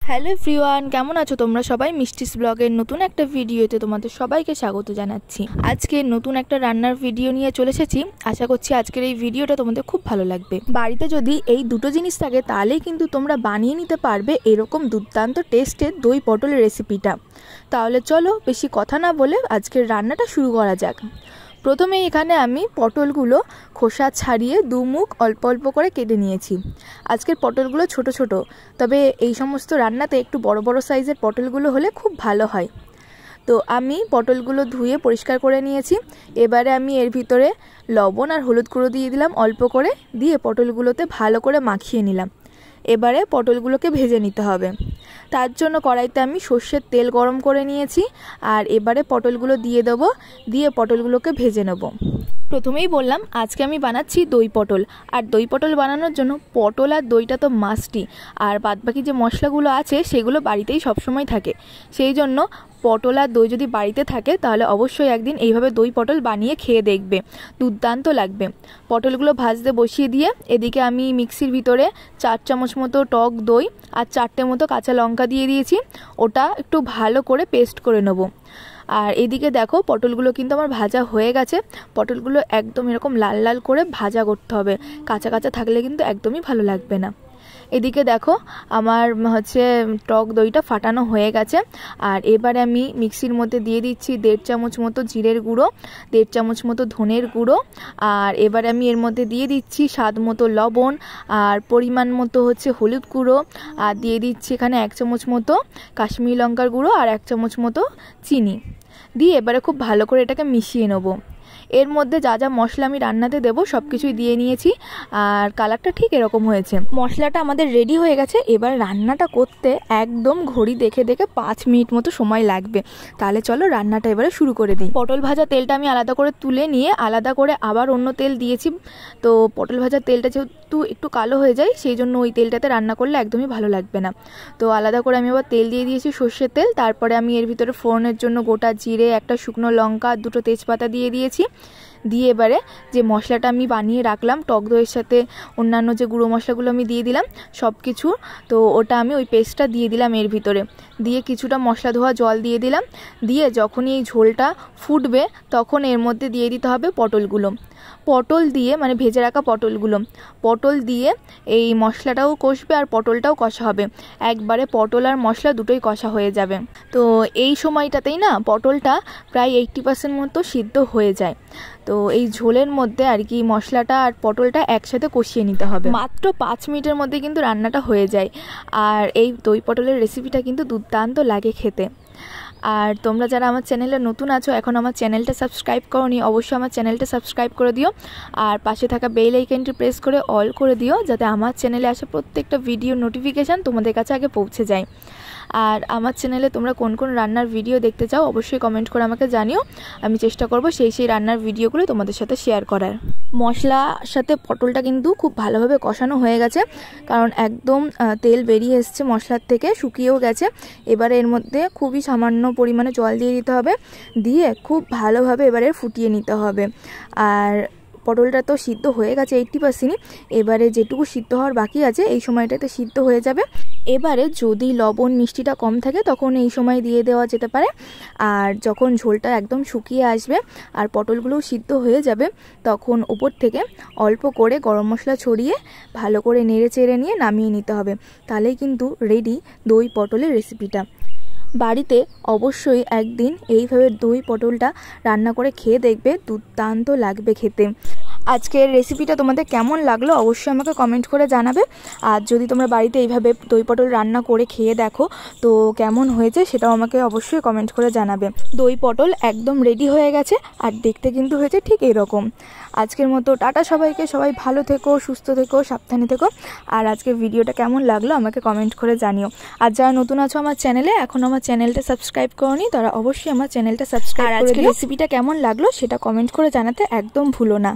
Hello everyone, কেমন আছো তোমরা সবাই? মিষ্টিস ব্লগের নতুন একটা ভিডিওতে তোমাদের সবাইকে স্বাগত জানাচ্ছি। আজকে নতুন একটা রান্নার ভিডিও নিয়ে চলে এসেছি। আশা করছি আজকের এই ভিডিওটা তোমাদের খুব ভালো লাগবে। বাড়িতে যদি এই দুটো জিনিস থাকে তাহলেই কিন্তু তোমরা বানিয়ে নিতে পারবে এরকম দুর্দান্ত টেস্টের দই পটলের রেসিপিটা। তাহলে চলো বেশি কথা না বলে আজকের রান্নাটা শুরু করা যাক। প্রথমে এখানে আমি পটলগুলো খোসা ছাড়িয়ে দুমুখ অল্প অল্প করে কেটে নিয়েছি। আজকের পটলগুলো ছোট ছোট, তবে এই সমস্ত রান্নাতে একটু বড় বড় সাইজের পটলগুলো হলে খুব ভালো হয়। তো আমি পটলগুলো ধুয়ে পরিষ্কার করে নিয়েছি। এবারে আমি এর ভিতরে লবণ আর হলুদ গুঁড়ো দিয়ে দিলাম অল্প করে, দিয়ে পটলগুলোতে ভালো করে মাখিয়ে নিলাম। এবারে পটলগুলোকে ভেজে নিতে হবে। তার জন্য কড়াইতে আমি সর্ষের তেল গরম করে নিয়েছি, আর এবারে পটলগুলো দিয়ে দেবো, দিয়ে পটলগুলোকে ভেজে নেব। প্রথমেই বললাম আজকে আমি বানাচ্ছি দই পটল, আর দই পটল বানানোর জন্য পটল আর দইটা তো মাস্টই, আর বাদবাকি যে মশলাগুলো আছে সেগুলো বাড়িতেই সবসময় থাকে। সেই জন্য পটল আর দই যদি বাড়িতে থাকে তাহলে অবশ্যই একদিন এইভাবে দই পটল বানিয়ে খেয়ে দেখবে, দুর্দান্ত লাগবে। পটলগুলো ভাজতে বসিয়ে দিয়ে এদিকে আমি মিক্সির ভিতরে 4 চামচ মতো টক দই আর 4টে মতো কাঁচা লঙ্কা দিয়ে দিয়েছি। ওটা একটু ভালো করে পেস্ট করে নেব। আর এদিকে দেখো পটলগুলো কিন্তু আমার ভাজা হয়ে গেছে। পটলগুলো একদম এরকম লাল লাল করে ভাজা করতে হবে, কাঁচা কাঁচা থাকলে কিন্তু একদমই ভালো লাগবে না। এদিকে দেখো আমার টক দইটা ফাটানো হয়ে গেছে। আর এবারে আমি মিক্সির মধ্যে দিয়ে দিচ্ছি 1.5 চামচ মতো জিরের গুঁড়ো, 1.5 চামচ মতো ধনের গুঁড়ো, আর এবারে আমি এর মধ্যে দিয়ে দিচ্ছি স্বাদ মতো লবণ, আর পরিমাণ মতো হলুদ গুঁড়ো, আর দিয়ে দিচ্ছি এখানে 1 চামচ মতো কাশ্মীরি লঙ্কার গুঁড়ো আর 1 চামচ মতো চিনি দিয়ে এবারে খুব ভালো করে এটাকে মিশিয়ে নেবো। এর মধ্যে যা যা মশলা আমি রান্নাতে দেবো সব কিছুই দিয়ে নিয়েছি, আর কালারটা ঠিক এরকম হয়েছে। মশলাটা আমাদের রেডি হয়ে গেছে। এবার রান্নাটা করতে একদম ঘড়ি দেখে দেখে 5 মিনিট মতো সময় লাগবে। তাহলে চলো রান্নাটা এবারে শুরু করে দিই। পটল ভাজা তেলটা আমি আলাদা করে তুলে নিয়ে আলাদা করে আবার অন্য তেল দিয়েছি। তো পটল ভাজার তেলটা যেহেতু একটু কালো হয়ে যায়, সেই জন্য ওই তেলটাতে রান্না করলে একদমই ভালো লাগবে না। তো আলাদা করে আমি আবার তেল দিয়ে দিয়েছি সর্ষের তেল। তারপরে আমি এর ভিতরে ফোড়নের জন্য গোটা জিরে, একটা শুকনো লঙ্কা, 2টো তেজপাতা দিয়ে দিয়েছি। দিয়ে এবারে যে মশলাটা আমি বানিয়ে রাখলাম টক দইয়ের সাথে অন্যান্য যে গুঁড়ো মশলাগুলো আমি দিয়ে দিলাম সব কিছু, তো ওটা আমি ওই পেস্টটা দিয়ে দিলাম এর ভিতরে। দিয়ে কিছুটা মশলা ধোয়া জল দিয়ে দিলাম। দিয়ে যখনই এই ঝোলটা ফুটবে তখন এর মধ্যে দিয়ে দিতে হবে পটলগুলো। পটল দিয়ে ভেজে রাখা পটল দিয়ে এই মশলাটাও কষবে আর পটলটাও কষা হবে। একবারে পটল আর মশলা দুটোই কষা হয়ে যাবে। তো এই সময়টাতেই না পটলটা প্রায় 80% মতো সিদ্ধ হয়ে যায়। তো এই ঝোলের মধ্যে আর কি মশলাটা আর পটলটা একসাথে কষিয়ে নিতে হবে। মাত্র 5 মিনিটের মধ্যে কিন্তু রান্নাটা হয়ে যায়। আর এই দই পটলের রেসিপিটা কিন্তু দুর্দান্ত লাগে খেতে। আর তোমরা যারা আমার চ্যানেলে নতুন আছো, এখন আমার চ্যানেলটা সাবস্ক্রাইব করোনি, অবশ্যই আমার চ্যানেলটা সাবস্ক্রাইব করে দিও। আর পাশে থাকা বেল আইকনটি প্রেস করে অল করে দিও, যাতে আমার চ্যানেলে আসা প্রত্যেকটা ভিডিও নোটিফিকেশান তোমাদের কাছে আগে পৌঁছে যায়। আর আমার চ্যানেলে তোমরা কোন কোন রান্নার ভিডিও দেখতে চাও অবশ্যই কমেন্ট করে আমাকে জানিও। আমি চেষ্টা করব সেই রান্নার ভিডিওগুলো তোমাদের সাথে শেয়ার করার। মশলার সাথে পটলটা কিন্তু খুব ভালোভাবে কষানো হয়ে গেছে, কারণ একদম তেল বেরিয়ে এসছে মশলার থেকে, শুকিয়েও গেছে। এবারে এর মধ্যে খুবই সামান্য পরিমাণে জল দিয়ে দিতে হবে, দিয়ে খুব ভালোভাবে এবারে ফুটিয়ে নিতে হবে। আর পটলটা তো সিদ্ধ হয়ে গেছে 80%। এবারে যেটুকু সিদ্ধ হওয়ার বাকি আছে এই সময়টাতে সিদ্ধ হয়ে যাবে। এবারে যদি লবণ মিষ্টিটা কম থাকে তখন এই সময় দিয়ে দেওয়া যেতে পারে। আর যখন ঝোলটা একদম শুকিয়ে আসবে আর পটলগুলোও সিদ্ধ হয়ে যাবে, তখন উপর থেকে অল্প করে গরম মশলা ছড়িয়ে ভালো করে নেড়ে চেড়ে নিয়ে নামিয়ে নিতে হবে। তাহলেই কিন্তু রেডি দই পটলের রেসিপিটা। বাড়িতে অবশ্যই একদিন এইভাবে দই পটলটা রান্না করে খেয়ে দেখবে, দুর্দান্ত লাগবে খেতে। আজকের রেসিপিটা তোমাদের কেমন লাগলো অবশ্যই আমাকে কমেন্ট করে জানাবে। আর যদি তোমরা বাড়িতে এইভাবে দই পটল রান্না করে খেয়ে দেখো তো কেমন হয়েছে সেটাও আমাকে অবশ্যই কমেন্ট করে জানাবে। দই পটল একদম রেডি হয়ে গেছে, আর দেখতে কিন্তু হয়েছে ঠিক এরকম। আজকের মতো টাটা সবাইকে, সবাই ভালো থেকো, সুস্থ থেকো, সাবধানে থেকো। আর আজকের ভিডিওটা কেমন লাগলো আমাকে কমেন্ট করে জানিও। আর যারা নতুন আছো আমার চ্যানেলে, এখন আমার চ্যানেলটা সাবস্ক্রাইব করোনি, তারা অবশ্যই আমার চ্যানেলটা সাবস্ক্রাইব করে দিও। রেসিপিটা কেমন লাগলো সেটা কমেন্ট করে জানাতে একদম ভুলো না।